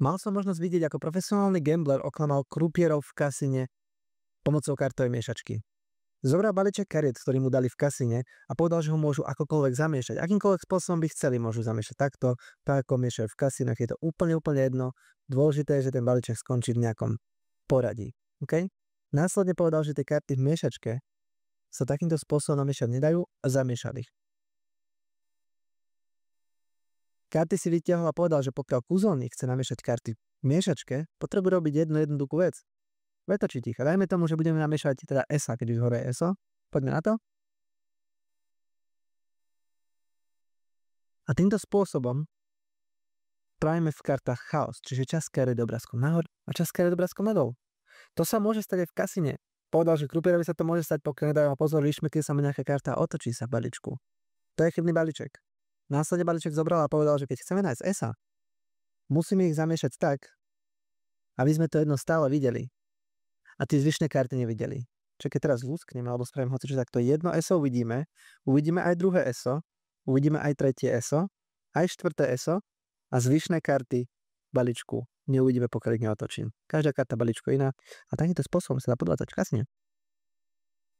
Mal som možnosť vidieť, ako profesionálny gambler oklamal krupierov v kasíne pomocou kartovej miešačky. Zobral balíček kariet, ktorý mu dali v kasíne a povedal, že ho môžu akokoľvek zamiešať. Akýmkoľvek spôsobom by chceli, môžu zamiešať takto, tak ako miešajú v kasínach, je to úplne jedno. Dôležité je, že ten balíček skončí v nejakom poradí. Okay? Následne povedal, že tie karty v miešačke sa takýmto spôsobom namiešať nedajú a zamiešali ich. Karty si vytiahol a povedal, že pokiaľ kúzelník chce namiešať karty v miešačke, potrebuje robiť jednu jednoduchú vec. Vetočiť ich. A dajme tomu, že budeme namiešať teda ESA, keď už hore je ESO. Poďme na to. A týmto spôsobom spravíme v kartách chaos, čiže časť kariet obrázkom nahor a časť kariet obrázkom nadol. To sa môže stať aj v kasíne. Povedal, že krupierovi sa to môže stať, pokiaľ nedajú pozor, vyšmykne sa mu nejaká karta a otočí sa v balíčku. To je chybný balíček. Následne balíček zobral a povedal, že keď chceme nájsť ESA, musíme ich zamiešať tak, aby sme to jedno stále videli a tie zvyšné karty nevideli. Čiže keď teraz lúskneme alebo spravím hocičo, tak to jedno ESO uvidíme aj druhé ESO, uvidíme aj tretie ESO, aj štvrté ESO a zvyšné karty balíčku neuvidíme, pokiaľ ich neotočím. Každá karta balíčku iná a takýmto spôsobom sa dá podvádzať v kasíne.